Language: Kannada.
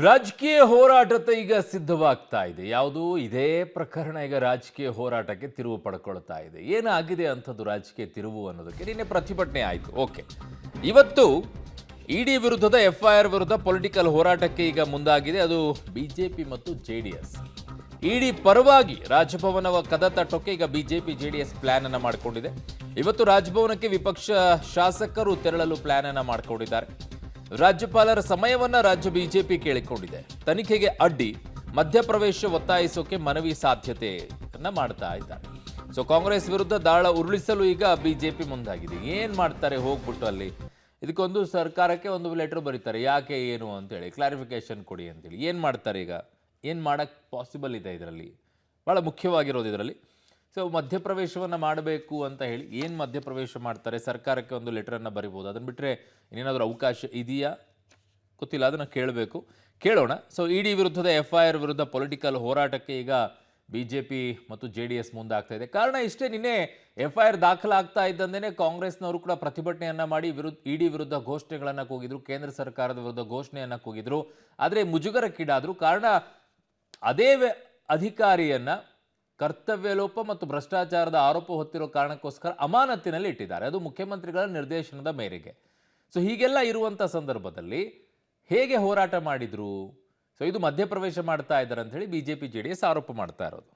ರಾಜಕೀಯ ಹೋರಾಟ ಈಗ ಸಿದ್ಧವಾಗ್ತಾ ಇದೆ. ಯಾವುದು ಇದೇ ಪ್ರಕರಣ ಈಗ ರಾಜಕೀಯ ಹೋರಾಟಕ್ಕೆ ತಿರುವು ಪಡ್ಕೊಳ್ತಾ ಇದೆ. ಏನಾಗಿದೆ ಅಂಥದ್ದು ರಾಜಕೀಯ ತಿರುವು ಅನ್ನೋದಕ್ಕೆ ನಿನ್ನೆ ಪ್ರತಿಭಟನೆ ಆಯಿತು. ಓಕೆ, ಇವತ್ತು ಇಡಿ ವಿರುದ್ಧದ ಎಫ್ಐಆರ್ ವಿರುದ್ಧ ಪೊಲಿಟಿಕಲ್ ಹೋರಾಟಕ್ಕೆ ಈಗ ಮುಂದಾಗಿದೆ. ಅದು ಬಿಜೆಪಿ ಮತ್ತು ಜೆಡಿಎಸ್. ಇಡಿ ಪರವಾಗಿ ರಾಜಭವನ ಕದ ತಟ್ಟೋಕೆ ಈಗ ಬಿಜೆಪಿ ಜೆಡಿಎಸ್ ಪ್ಲಾನ್ ಅನ್ನ ಮಾಡಿಕೊಂಡಿದೆ. ಇವತ್ತು ರಾಜಭವನಕ್ಕೆ ವಿಪಕ್ಷ ಶಾಸಕರು ತೆರಳಲು ಪ್ಲಾನ್ ಅನ್ನ ಮಾಡಿಕೊಂಡಿದ್ದಾರೆ. ರಾಜ್ಯಪಾಲರ ಸಮಯವನ್ನ ರಾಜ್ಯ ಬಿಜೆಪಿ ಕೇಳಿಕೊಂಡಿದೆ. ತನಿಖೆಗೆ ಅಡ್ಡಿ ಮಧ್ಯಪ್ರವೇಶ ಒತ್ತಾಯಿಸೋಕೆ ಮನವಿ ಸಾಧ್ಯತೆಯನ್ನ ಮಾಡ್ತಾ ಇದ್ದಾರೆ. ಸೊ ಕಾಂಗ್ರೆಸ್ ವಿರುದ್ಧ ದಾಳ ಉರುಳಿಸಲು ಈಗ ಬಿಜೆಪಿ ಮುಂದಾಗಿದೆ. ಏನ್ ಮಾಡ್ತಾರೆ ಹೋಗ್ಬಿಟ್ಟು ಅಲ್ಲಿ ಇದಕ್ಕೊಂದು ಸರ್ಕಾರಕ್ಕೆ ಒಂದು ಲೆಟರ್ ಬರೀತಾರೆ. ಯಾಕೆ ಏನು ಅಂತೇಳಿ ಕ್ಲಾರಿಫಿಕೇಶನ್ ಕೊಡಿ ಅಂತೇಳಿ. ಏನು ಮಾಡ್ತಾರೆ ಈಗ, ಏನು ಮಾಡೋಕ್ಕೆ ಪಾಸಿಬಲ್ ಇದೆ ಇದರಲ್ಲಿ, ಭಾಳ ಮುಖ್ಯವಾಗಿರೋದು ಇದರಲ್ಲಿ. ಸೊ ಮಧ್ಯಪ್ರವೇಶವನ್ನು ಮಾಡಬೇಕು ಅಂತ ಹೇಳಿ ಏನು ಮಧ್ಯಪ್ರವೇಶ ಮಾಡ್ತಾರೆ, ಸರ್ಕಾರಕ್ಕೆ ಒಂದು ಲೆಟರನ್ನು ಬರಿಬೋದು. ಅದನ್ನು ಬಿಟ್ಟರೆ ಇನ್ನೇನಾದರೂ ಅವಕಾಶ ಇದೆಯಾ ಗೊತ್ತಿಲ್ಲ, ಅದನ್ನು ಕೇಳೋಣ. ಸೊ ಇಡಿ ವಿರುದ್ಧದ ಎಫ್ಐಆರ್ ವಿರುದ್ಧ ಪೊಲಿಟಿಕಲ್ ಹೋರಾಟಕ್ಕೆ ಈಗ ಬಿಜೆಪಿ ಮತ್ತು ಜೆಡಿಎಸ್ ಮುಂದಾಗ್ತಾ ಇದೆ. ಕಾರಣ ಇಷ್ಟೇ, ನಿನ್ನೆ ಎಫ್ಐಆರ್ ದಾಖಲಾಗ್ತಾ ಇದ್ದಂತೆ ಕಾಂಗ್ರೆಸ್ನವರು ಕೂಡ ಪ್ರತಿಭಟನೆಯನ್ನ ಮಾಡಿ ಇಡಿ ವಿರುದ್ಧ ಘೋಷಣೆಗಳನ್ನು ಕೂಗಿದ್ರು, ಕೇಂದ್ರ ಸರ್ಕಾರದ ವಿರುದ್ಧ ಘೋಷಣೆಯನ್ನು ಕೂಗಿದ್ರು. ಆದರೆ ಮುಜುಗರಕ್ಕೀಡಾದ್ರು. ಕಾರಣ ಅದೇ ಅಧಿಕಾರಿಯನ್ನ ಕರ್ತವ್ಯ ಲೋಪ ಮತ್ತು ಭ್ರಷ್ಟಾಚಾರದ ಆರೋಪ ಹೊತ್ತಿರೋ ಕಾರಣಕ್ಕೋಸ್ಕರ ಅಮಾನತಿನಲ್ಲಿ ಇಟ್ಟಿದ್ದಾರೆ. ಅದು ಮುಖ್ಯಮಂತ್ರಿಗಳ ನಿರ್ದೇಶನದ ಮೇರೆಗೆ. ಸೊ ಹೀಗೆಲ್ಲ ಇರುವಂಥ ಸಂದರ್ಭದಲ್ಲಿ ಹೇಗೆ ಹೋರಾಟ ಮಾಡಿದ್ರು? ಸೊ ಇದು ಮಧ್ಯಪ್ರವೇಶ ಮಾಡ್ತಾ ಇದ್ದಾರೆ ಅಂತ ಹೇಳಿ ಬಿಜೆಪಿ ಜೆಡಿಎಸ್ ಆರೋಪ ಮಾಡ್ತಾ ಇರೋದು.